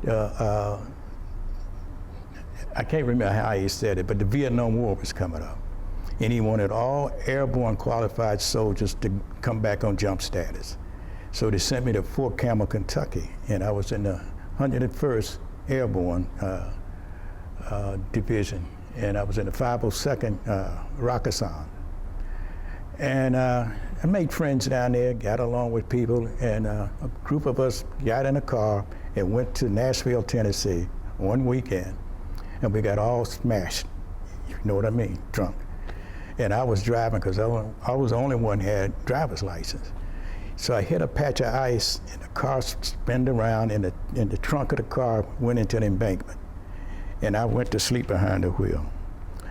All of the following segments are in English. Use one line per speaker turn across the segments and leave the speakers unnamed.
I can't remember how he said it, but the Vietnam War was coming up. And he wanted all airborne qualified soldiers to come back on jump status. So they sent me to Fort Campbell, Kentucky, and I was in the 101st Airborne Division, and I was in the 502nd Rakkasan. And I made friends down there, got along with people, and a group of us got in a car and went to Nashville, Tennessee one weekend, and we got all smashed, you know what I mean, drunk. And I was driving because I was the only one who had driver's license. So I hit a patch of ice, and the car spun around, and the trunk of the car went into the embankment. And I went to sleep behind the wheel.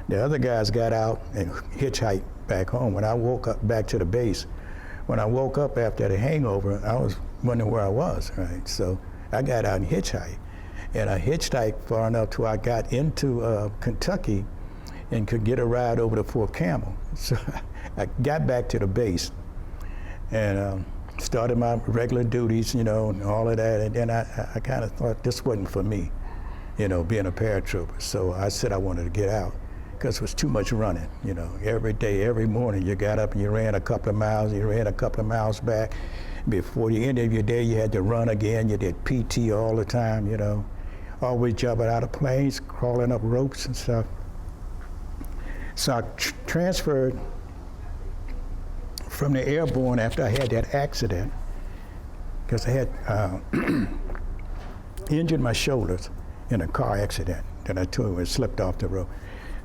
The other guys got out and hitchhiked back home. When I woke up back to the base, when I woke up after the hangover, I was wondering where I was, right? So I got out and hitchhiked. And I hitchhiked far enough till I got into Kentucky and could get a ride over to Fort Campbell. So I got back to the base and started my regular duties, you know, and all of that. And then I kind of thought this wasn't for me, you know, being a paratrooper. So I said I wanted to get out because it was too much running, you know. Every day, every morning, you got up and you ran a couple of miles, you ran a couple of miles back. Before the end of your day, you had to run again. You did PT all the time, you know. Always jumping out of planes, crawling up ropes and stuff. So I transferred from the airborne after I had that accident, because I had injured my shoulders in a car accident that I took and slipped off the road.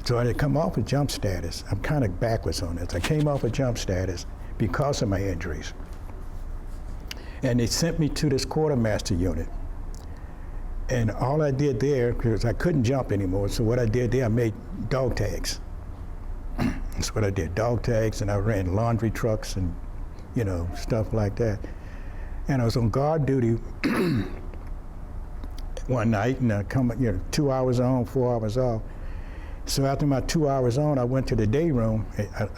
So I had come off of jump status. I'm kind of backwards on this. I came off of jump status because of my injuries. And they sent me to this quartermaster unit. And all I did there, because I couldn't jump anymore, so what I did there, I made dog tags. That's what I did, dog tags, and I ran laundry trucks and, you know, stuff like that. And I was on guard duty one night, and I come, you know, 2 hours on, 4 hours off. So after my 2 hours on, I went to the day room.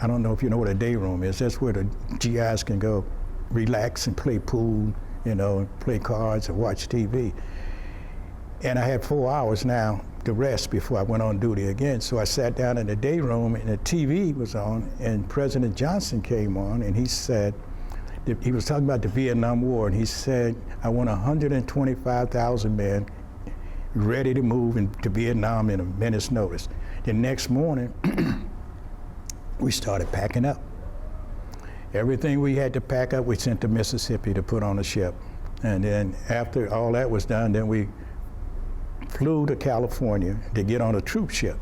I don't know if you know what a day room is. That's where the GIs can go relax and play pool, you know, play cards and watch TV. And I had 4 hours now to rest before I went on duty again. So I sat down in the day room and the TV was on, and President Johnson came on, and he said, he was talking about the Vietnam War, and he said, I want 125,000 men ready to move into Vietnam in a minute's notice. The next morning, we started packing up. Everything we had to pack up, we sent to Mississippi to put on a ship. And then after all that was done, then we flew to California to get on a troop ship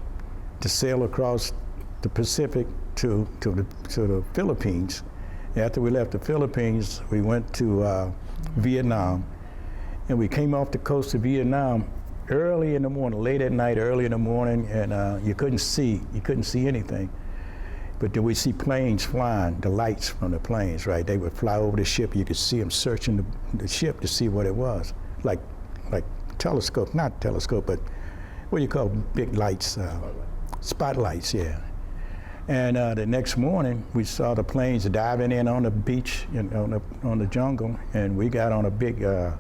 to sail across the Pacific to the Philippines. After we left the Philippines, we went to Vietnam, and we came off the coast of Vietnam early in the morning, late at night, early in the morning, and you couldn't see anything. But then we see planes flying, the lights from the planes, right? They would fly over the ship. You could see them searching the ship to see what it was, like telescope, not telescope, but what do you call big lights? Spotlights, yeah. And the next morning, we saw the planes diving in on the beach, on the jungle, and we got on a big, I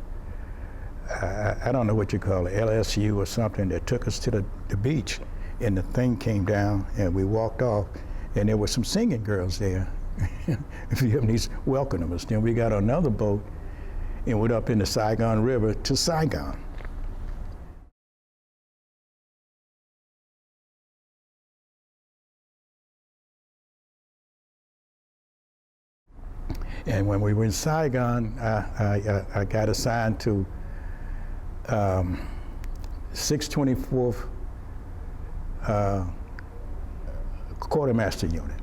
don't know what you call it, LSU or something, that took us to the beach. And the thing came down, and we walked off, and there were some singing girls there. Vietnamese welcomed us. Then we got on another boat and went up in the Saigon River to Saigon. And when we were in Saigon, I got assigned to 624th Quartermaster Unit.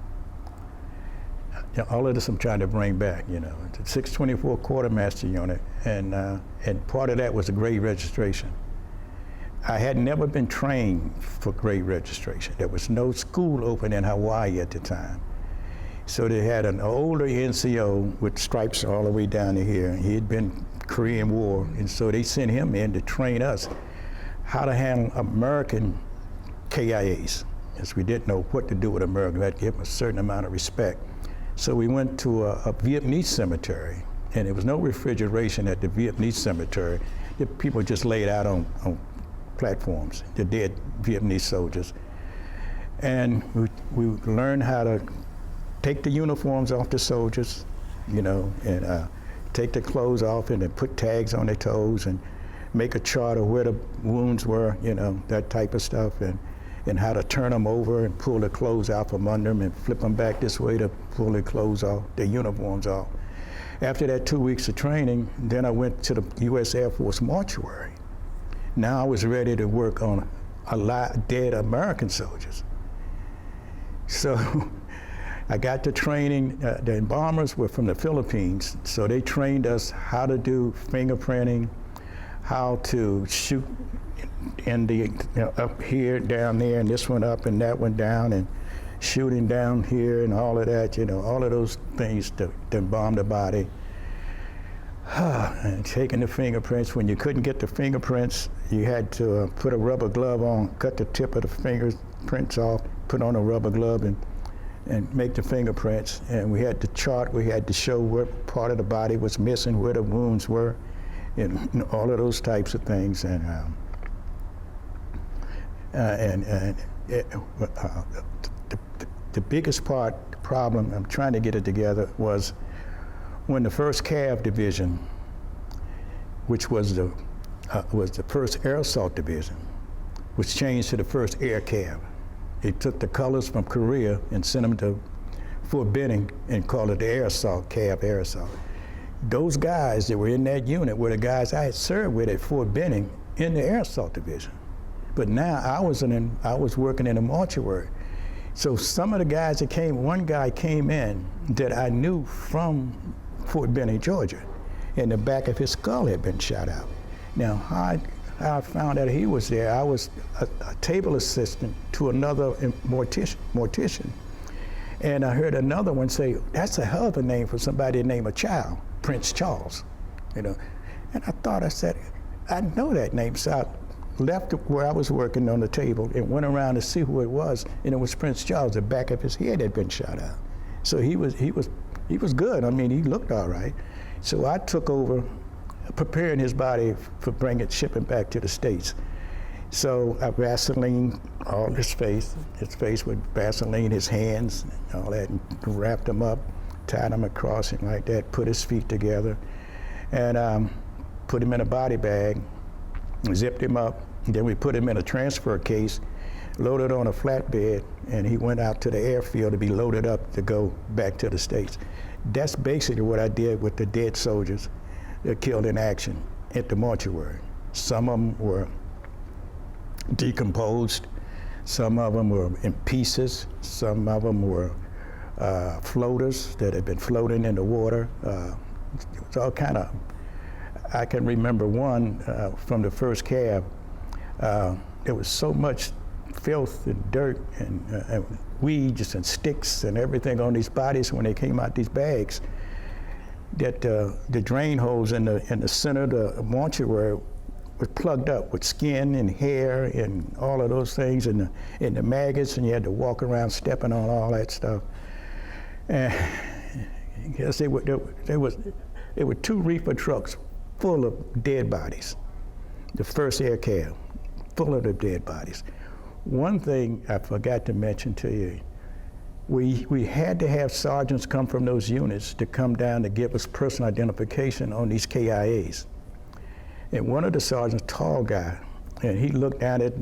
All of this I'm trying to bring back, you know, the 624 Quartermaster Unit, and part of that was a grade registration. I had never been trained for grade registration. There was no school open in Hawaii at the time. So they had an older NCO with stripes all the way down to here. He had been Korean War, and so they sent him in to train us how to handle American KIAs, as we didn't know what to do with America. We had to give them a certain amount of respect. So we went to a Vietnamese cemetery and there was no refrigeration at the Vietnamese cemetery. The people just laid out on platforms, the dead Vietnamese soldiers. And we learned how to take the uniforms off the soldiers, you know, and take the clothes off and then put tags on their toes and make a chart of where the wounds were, you know, that type of stuff, and how to turn them over and pull the clothes out from under them and flip them back this way to pull their clothes off, their uniforms off. After that 2 weeks of training, then I went to the U.S. Air Force mortuary. Now I was ready to work on a lot of dead American soldiers. So I got to training, the embalmers were from the Philippines, so they trained us how to do fingerprinting, how to shoot in the, you know, up here, down there, and this one up and that one down, and shooting down here and all of that, you know, all of those things to embalm the body. And taking the fingerprints. When you couldn't get the fingerprints, you had to put a rubber glove on, cut the tip of the fingerprints off, put on a rubber glove and make the fingerprints. And we had the chart, we had to show what part of the body was missing, where the wounds were, and all of those types of things. And the biggest part, the problem, I'm trying to get it together, was when the 1st Cav Division, which was the first Air Assault Division, was changed to the 1st Air Cav. They took the colors from Korea and sent them to Fort Benning and called it the Air Assault, Cav Air Assault. Those guys that were in that unit were the guys I had served with at Fort Benning in the Air Assault Division. But now I was working in a mortuary. So some of the guys that came, one guy came in that I knew from Fort Benning, Georgia, and the back of his skull had been shot out. Now, how I found out he was there, I was a table assistant to another mortician. And I heard another one say, that's a hell of a name for somebody named a child, Prince Charles, you know. And I said, I know that name. So I left where I was working on the table and went around to see who it was, and it was Prince Charles. The back of his head had been shot out. So he was good. I mean, he looked all right. So I took over preparing his body for shipping back to the States. So I Vaseline all his face with Vaseline, his hands, and all that, and wrapped him up, tied him across it like that, put his feet together, and put him in a body bag, zipped him up, and then we put him in a transfer case, loaded on a flatbed, and he went out to the airfield to be loaded up to go back to the States. That's basically what I did with the dead soldiers that killed in action at the mortuary. Some of them were decomposed, some of them were in pieces, some of them were floaters that had been floating in the water. It was all kind of, I can remember one from the 1st Cav. There was so much filth and dirt and weeds and sticks and everything on these bodies when they came out these bags that the drain holes in the center of the mortuary was plugged up with skin and hair and all of those things, and the maggots, and you had to walk around stepping on all that stuff. And I guess there were 2 reefer trucks full of dead bodies, the 1st Air Cav, full of the dead bodies. One thing I forgot to mention to you, we had to have sergeants come from those units to come down to give us personal identification on these KIAs. And one of the sergeants, tall guy, and he looked down at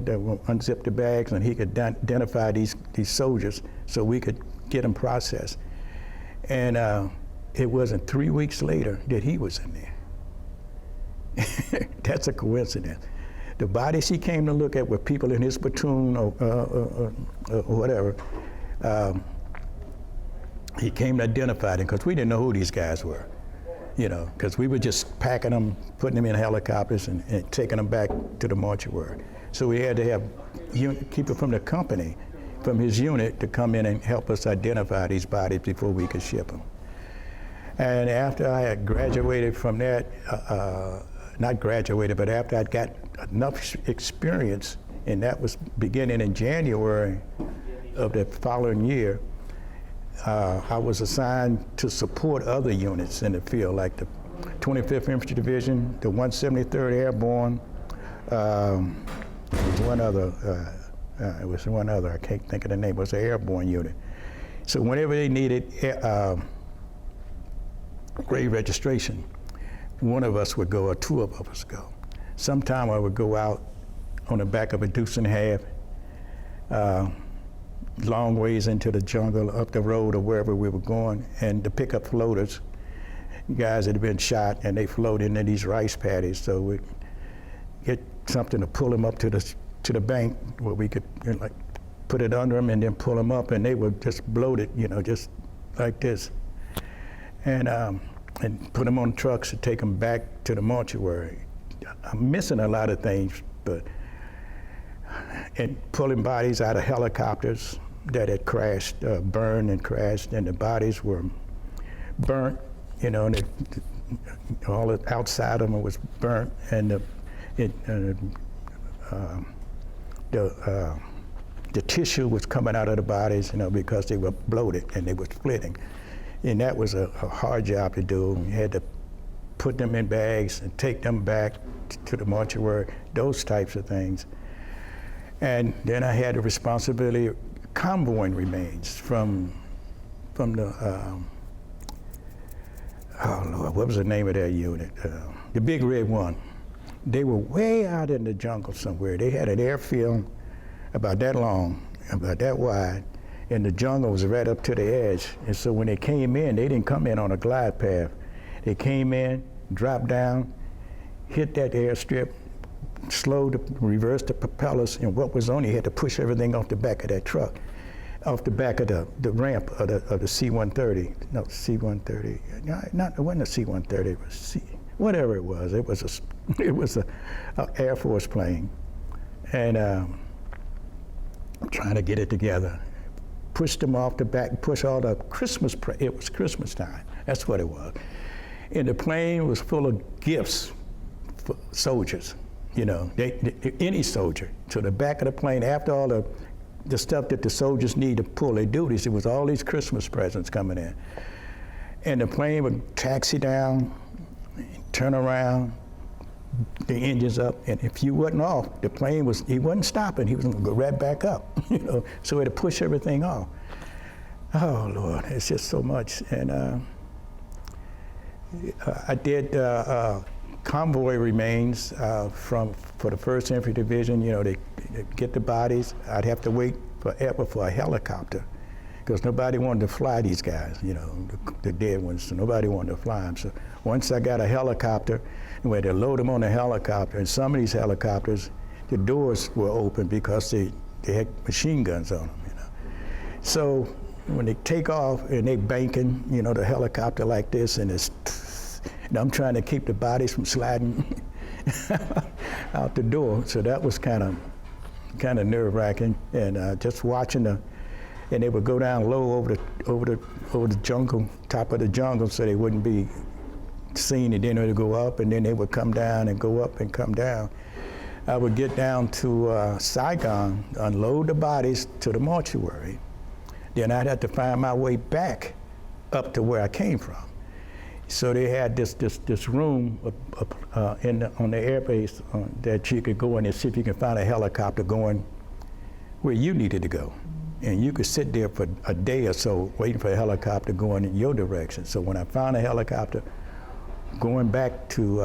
unzipped the bags, and he could identify these soldiers so we could get them processed. And it wasn't 3 weeks later that he was in there. That's a coincidence. The bodies he came to look at were people in his platoon or whatever. He came to identify them because we didn't know who these guys were, you know, because we were just packing them, putting them in helicopters and taking them back to the mortuary. So we had to have people from the company, from his unit, to come in and help us identify these bodies before we could ship them. And after I had graduated from that, not graduated, but after I'd got enough experience, and that was beginning in January of the following year, I was assigned to support other units in the field, like the 25th Infantry Division, the 173rd Airborne, one other, it was one other, I can't think of the name, it was an airborne unit. So whenever they needed grade registration, one of us would go or two of us go. Sometime I would go out on the back of a deuce and a half, long ways into the jungle, up the road or wherever we were going, and to pick up floaters, guys that had been shot, and they float into these rice paddies. So we get something to pull them up to the bank where we could like put it under them and then pull them up, and they would just bloat it, just like this, and put them on trucks and take them back to the mortuary. I'm missing a lot of things, and pulling bodies out of helicopters that had crashed, burned and crashed, and the bodies were burnt, and all the outside of them was burnt, and the tissue was coming out of the bodies, because they were bloated and they were splitting. And that was a hard job to do. You had to put them in bags and take them back to the mortuary, those types of things. And then I had the responsibility of convoying remains from the, oh Lord, what was the name of that unit? The Big Red One. They were way out in the jungle somewhere. They had an airfield about that long, about that wide, and the jungle was right up to the edge. And so when they came in, they didn't come in on a glide path. They came in, dropped down, hit that airstrip, reversed the propellers, and what was on it, had to push everything off the back of that truck, off the back of the ramp of the C-130. No, C-130. No, it wasn't a C-130. It was whatever it was. It was a Air Force plane, and I'm trying to get it together. Pushed them off the back, pushed all the Christmas. It was Christmas time. That's what it was. And the plane was full of gifts for soldiers. Any soldier. To the back of the plane, after all the stuff that the soldiers need to pull their duties, it was all these Christmas presents coming in. And the plane would taxi down, turn around, the engines up, and if you wasn't off, the plane he wasn't stopping, he was gonna go right back up, so we had to push everything off. Oh Lord, it's just so much. And I did convoy remains for the 1st Infantry Division, they get the bodies. I'd have to wait forever for a helicopter because nobody wanted to fly these guys, the dead ones, so nobody wanted to fly them. So once I got a helicopter, we had to load them on the helicopter, and some of these helicopters, the doors were open because they had machine guns on them, So when they take off and they banking, the helicopter like this, and I'm trying to keep the bodies from sliding out the door. So that was kind of nerve-wracking, and just watching and they would go down low over the jungle, top of the jungle, so they wouldn't be seen, and then they would go up, and then they would come down and go up and come down. I would get down to Saigon, unload the bodies to the mortuary. Then I'd have to find my way back up to where I came from. So they had this room on the airbase that you could go in and see if you can find a helicopter going where you needed to go. And you could sit there for a day or so waiting for a helicopter going in your direction. So when I found a helicopter going back to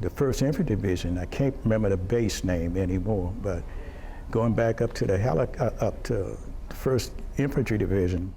the 1st Infantry Division, I can't remember the base name anymore, but going back up to the 1st Infantry Division,